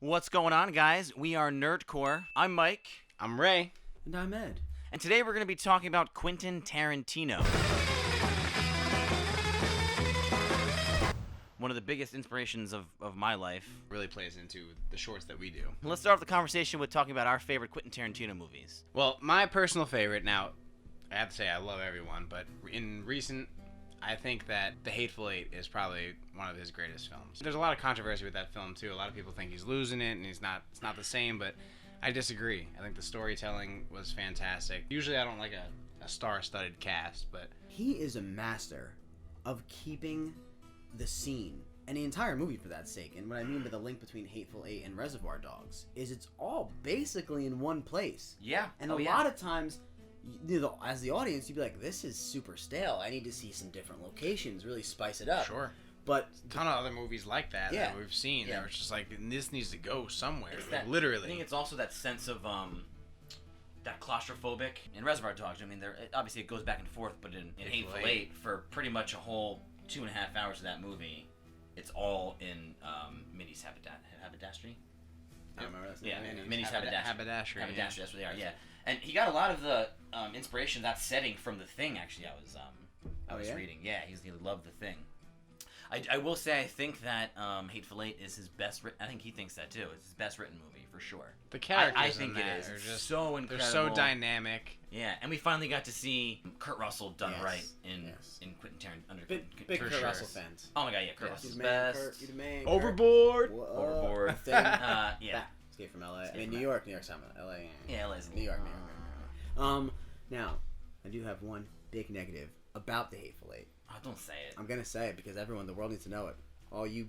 What's going on, guys? We are Nerdcore. I'm Mike. I'm Ray. And I'm Ed. And today we're going to be talking about Quentin Tarantino. One of the biggest inspirations of my life. Really plays into the shorts that we do. Let's start off the conversation with talking about our favorite Quentin Tarantino movies. Well, my personal favorite, now, I have to say I love everyone, but in recent, I think that The Hateful Eight is probably one of his greatest films. There's a lot of controversy with that film, too. A lot of people think he's losing it and it's not the same, but I disagree. I think the storytelling was fantastic. Usually I don't like a star-studded cast, but He is a master of keeping the scene, and the entire movie for that sake, and what I mean by the link between Hateful Eight and Reservoir Dogs is it's all basically in one place. Yeah. And a lot of times, as the audience, you'd be like, this is super stale. I need to see some different locations, really spice it up. sure. But A ton of other movies like that Yeah. that we've seen that were just like, this needs to go somewhere. It's Like, that- literally. I think it's also that sense of that claustrophobic in Reservoir Dogs. I mean, obviously it goes back and forth, but in Hateful Hateful Eight, for pretty much a whole 2.5 hours of that movie, it's all in Minnie's haberdashery. I don't remember that. Yeah, name. Minnie's haberdashery. Haberdashery. Haberdashery, that's what they are. Yeah, and he got a lot of the inspiration, that setting, from The Thing. Actually, I was yeah? reading. Yeah, he loved The Thing. I will say I think that Hateful Eight is his best. I think he thinks that too. It's his best written movie for sure. The characters I think in it that is. are It's just so incredible. They're so dynamic. Yeah, and we finally got to see Kurt Russell done Yes, right in yes. Quentin Tarantino. Under Big Quentin Kurt sure. Russell fans. Oh my god, yeah, Kurt Yes, Russell's you're the man, best. Kurt, you're the man, Kurt. Overboard. Whoa. Overboard. Thing. Yeah. Escape from LA. Escape I mean, from New LA. York, Summer. LA. Yeah, LA's New York. Now, I do have one big negative about the Hateful Eight. Oh, don't say it. I'm gonna say it because the world needs to know it. All you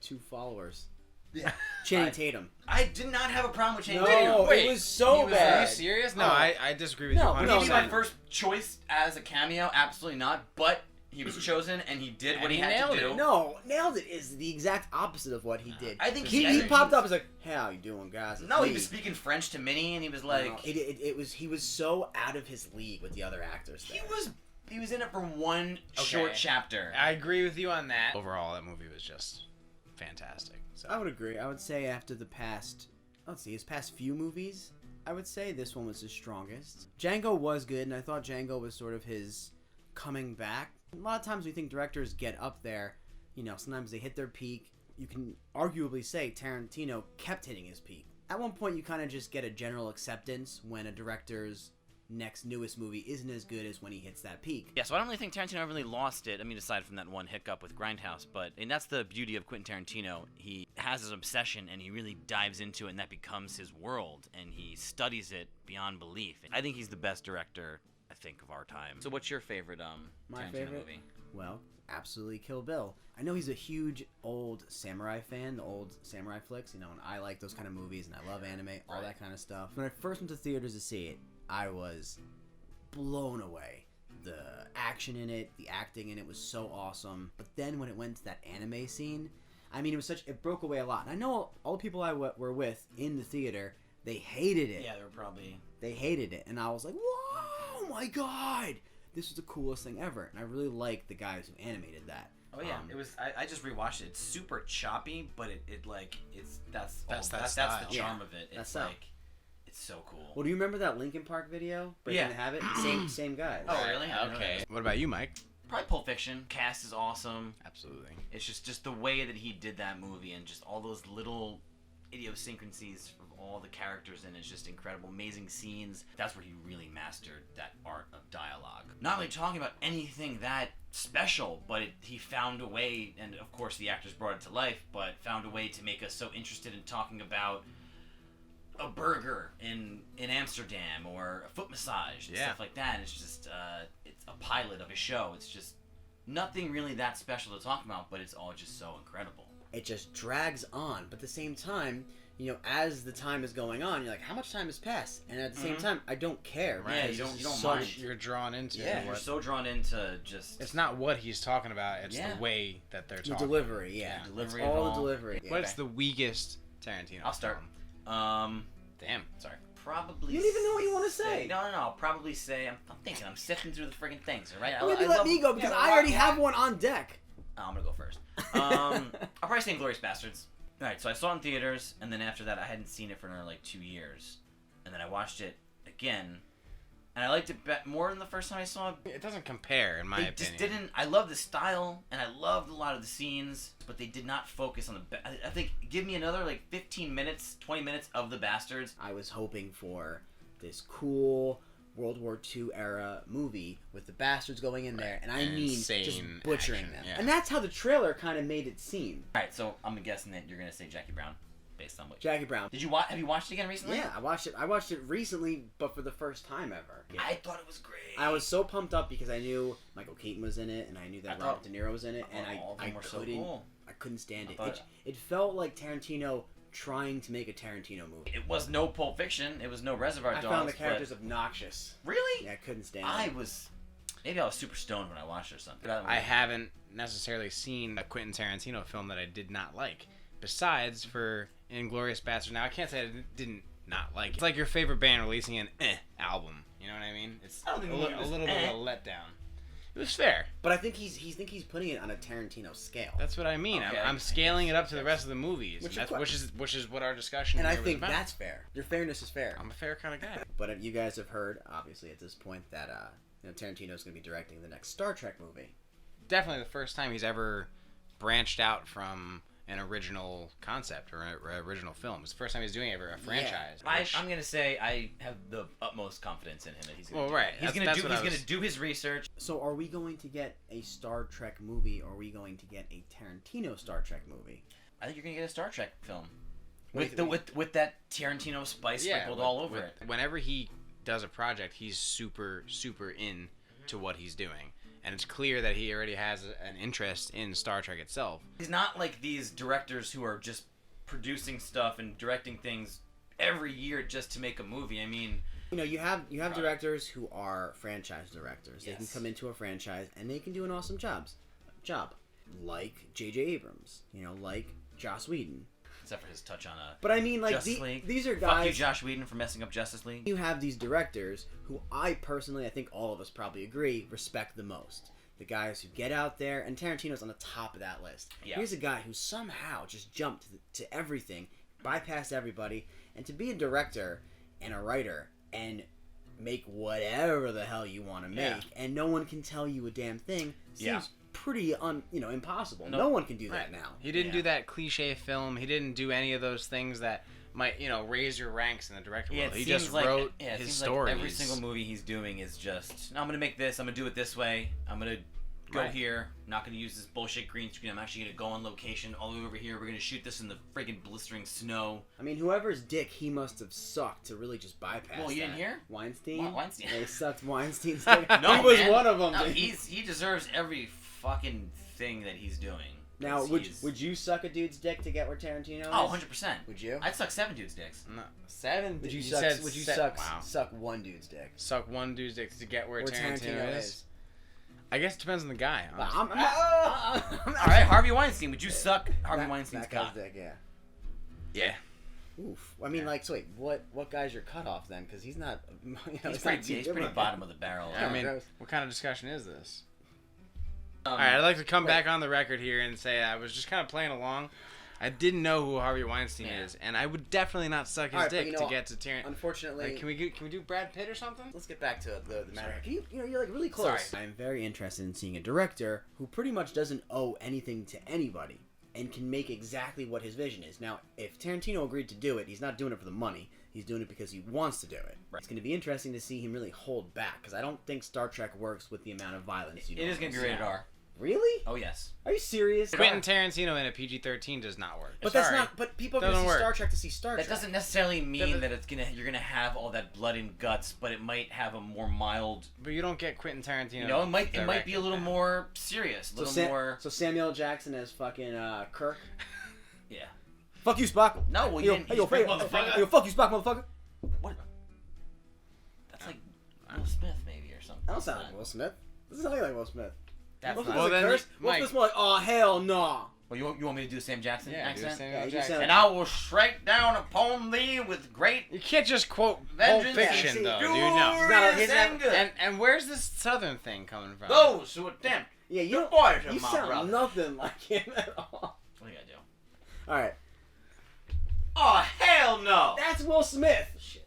two followers. Yeah. Channing Tatum. I did not have a problem with Channing No, Tatum. it was so Are bad. you serious? No, Oh. I disagree with you No, 100%. no, Would he be my man. first choice as a cameo? Absolutely not. But he was chosen, and he did what And he he had nailed to do. it. No, nailed it is the exact opposite of what he did. I think he popped up as like, "Hey, how you doing, guys?" It's No, he me." was speaking French to Minnie, and he was like, No, he was so out of his league with the other actors. he there. was in it for one short chapter. I agree with you on that. Overall, that movie was just fantastic. So. I would agree. I would say after his past few movies, I would say this one was his strongest. Django was good, and I thought Django was sort of his coming back. A lot of times we think directors get up there, sometimes they hit their peak. You can arguably say Tarantino kept hitting his peak. At one point, you kind of just get a general acceptance when a director's next newest movie isn't as good as when he hits that peak. Yeah, so I don't really think Tarantino really lost it. I mean, aside from that one hiccup with Grindhouse, and that's the beauty of Quentin Tarantino. He has his obsession, and he really dives into it, and that becomes his world, and he studies it beyond belief. I think he's the best director, I think, of our time. So what's your favorite My Tarantino favorite? movie? Well, absolutely Kill Bill. I know he's a huge old samurai fan, the old samurai flicks, and I like those kind of movies, and I love anime, all Right. that kind of stuff. When I first went to theaters to see it, I was blown away. The action in it, the acting in it was so awesome. But then when it went to that anime scene, I mean, it broke away a lot. And I know all the people I were with in the theater, they hated it. Yeah, they were probably... They hated it, and I was like, "Whoa, my god, this was the coolest thing ever!" And I really like the guys who animated that. Oh yeah, it was. I just rewatched it. It's super choppy, but that's That's the style. charm Yeah, of it. that's It's style. like, it's so cool. Well, do you remember that Linkin Park video? Breaking Yeah. the Habit. Same guys. Oh, really? I didn't know Okay. that. What about you, Mike? Probably Pulp Fiction. Cast is awesome. Absolutely. It's just the way that he did that movie, and just all those little idiosyncrasies of all the characters in it is just incredible. Amazing scenes. That's where he really mastered that art of dialogue. Not really talking about anything that special, but he found a way, and of course the actors brought it to life, but found a way to make us so interested in talking about a burger in Amsterdam, or a foot massage and Yeah. stuff like that. And it's just it's a pilot of a show. It's just nothing really that special to talk about, but it's all just so incredible. It just drags on, but at the same time, as the time is going on, you're like, how much time has passed? And at the same time, I don't care. Yeah, because you don't so mind. much- You're drawn into Yeah. You're what... so drawn into just... It's not what he's talking about. It's Yeah. the way that they're The talking. delivery, yeah. The delivery It's of all all. the delivery. Yeah. What's the weakest Tarantino? I'll start. Damn. Sorry. Probably... You don't even know what you want to say. No. I'll probably say... I'm thinking. I'm sifting through the friggin' things, all right? Maybe let me go, because I already have one on deck. Oh, I'm gonna go first. I'll probably say Inglourious Bastards. All right, so I saw it in theaters, and then after that, I hadn't seen it for another like 2 years, and then I watched it again, and I liked it more than the first time I saw it. It doesn't compare, in my They opinion. just didn't. I love the style, and I loved a lot of the scenes, but they did not focus on the. I think give me another like 15 minutes, 20 minutes of the Bastards. I was hoping for this cool World War II era movie with the Bastards going in there, and I And mean just insane butchering action, them. yeah. And that's how the trailer kind of made it seem. All right, so I'm guessing that you're gonna say Jackie Brown, based on what. Jackie Brown. Did you watch? Have you watched it again recently? Yeah, I watched it. I watched it recently, but for the first time ever. I thought it was great. I was so pumped up because I knew Michael Keaton was in it, and I knew that I thought- Robert De Niro was in it, and all of them I were so couldn't. cool. I couldn't stand I it. thought- It felt like Tarantino trying to make a Tarantino movie. It was no Pulp Fiction. It was no Reservoir I Dogs. found the but- characters obnoxious. Really? Yeah, I couldn't stand I it. was. Maybe I was super stoned when I watched it or something. I haven't necessarily seen a Quentin Tarantino film that I did not like. Besides for Inglourious Basterds. Now, I can't say I didn't not like it. It's like your favorite band releasing an album. You know what I mean? It's I don't think a it was little bit of a letdown. It was fair. But I think he's putting it on a Tarantino scale. That's what I mean. Okay, I'm scaling it up to the rest of the movies, Which and of which is what our discussion. And I here was think about. that's fair. Your fairness is fair. I'm a fair kind of guy. But you guys have heard, obviously, at this point, that Tarantino's going to be directing the next Star Trek movie. Definitely the first time he's ever branched out from an original concept or an original film. It's the first time he's doing ever a franchise. I'm gonna say I have the utmost confidence in him that he's gonna. Well, do right. it. He's That's gonna what I do. He's was- gonna do his research. So are we going to get a Star Trek movie, or are we going to get a Tarantino Star Trek movie? I think you're gonna get a Star Trek film What with do you with that Tarantino spice sprinkled all over it. Whenever he does a project, he's super in to what he's doing. And it's clear that he already has an interest in Star Trek itself. He's not like these directors who are just producing stuff and directing things every year just to make a movie. I mean, You have directors who are franchise directors. They can Yes. come into a franchise and they can do an awesome job. Like J.J. Abrams. Like Joss Whedon. except for his touch on a But I mean, like, Justice League. these are Fuck you, guys. Josh Whedon, for messing up Justice League. You have these directors who I think all of us probably agree, respect the most. The guys who get out there, and Tarantino's on the top of that list. Yeah. Here's a guy who somehow just jumped to everything, bypassed everybody, and to be a director and a writer and make whatever the hell you want to make, Yeah. and no one can tell you a damn thing, seems Yeah. pretty impossible. No. No one can do Right. that now. He didn't Yeah. do that cliche film. He didn't do any of those things that might, raise your ranks in the director Yeah, world. it He seems just like, wrote it his seems stories. like every single movie he's doing is just, I'm gonna make this, I'm gonna do it this way, I'm gonna go Right. here, I'm not gonna use this bullshit green screen, I'm actually gonna go on location all the way over here, we're gonna shoot this in the friggin' blistering snow. I mean, whoever's dick he must have sucked to really just bypass. Well, you didn't that. hear? Weinstein. Weinstein. They sucked Weinstein's dick. No, he was man. one of them. No, dude. he deserves every fucking thing that he's doing. Now, 'Cause would he's- you suck a dude's dick to get where Tarantino is? Oh, 100%. Would you? I'd suck 7 dudes' dicks. No, 7? Would you said suck? Would you se- suck? Wow. Suck one dude's dick? Suck one dude's dick to get where Where Tarantino is? I guess it depends on the guy. Well, honestly. I'm not- Alright, Harvey Weinstein, would you suck Harvey That- Weinstein's that guy's cock? dick, yeah. Yeah. Oof. I mean, Yeah. like, so wait, what guy's your cutoff then? Because he's not. He's pretty bottom of the barrel. I mean, gross. what kind of discussion is this? Um, All right, I'd like to come back on the record here and say I was just kind of playing along. I didn't know who Harvey Weinstein Yeah. is, and I would definitely not suck his All right, but dick you know to what? get to Tarantino. Unfortunately, Like, can we do Brad Pitt or something? let's get back to the matter. Sorry. Can you're like really close. Sorry. I'm very interested in seeing a director who pretty much doesn't owe anything to anybody and can make exactly what his vision is. Now, if Tarantino agreed to do it, he's not doing it for the money. He's doing it because he wants to do it. Right. It's going to be interesting to see him really hold back because I don't think Star Trek works with the amount of violence. It is going to be rated R. Really? Oh, yes. Are you serious? Quentin Tarantino in a PG-13 does not work. But that's Sorry. not. But people are going Doesn't to see work. Star Trek to see Star Trek. That doesn't necessarily mean that you're gonna have all that blood and guts, but it might have a more mild. But you don't get Quentin Tarantino. You know, it might be a directed little now. more serious, a little more. So Samuel L. Jackson as fucking Kirk. Yeah. Fuck you, Spock. No, well, Hey, you yo, didn't. hey, You yo, just hey, motherfucker. hey, yo, fuck you, Spock, motherfucker. What? That's like Will Smith, maybe, or something. I don't sound like Will Smith. This is nothing like Will Smith. That's Will not. Smith Well, is a then, curse. Will Mike- Smith's more like, oh hell no. Well, you want me to do Sam Jackson Yeah, accent? Samuel Yeah, L. you Jackson. sound- And I will strike down upon thee with great You can't just quote Pulp vengeance. Fiction, and though, dude. furious No. He's not- he's not- anger. And where's this southern thing coming from? Those who attempt Yeah, to you boy to you my sound brother. nothing like him at all. What do you gotta do? All right. That's Will Smith. Shit.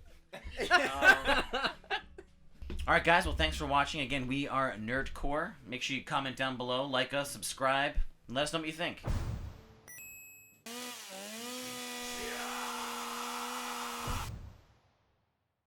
All right, guys. Well, thanks for watching. Again, we are Nerdcore. Make sure you comment down below, like us, subscribe, and let us know what you think.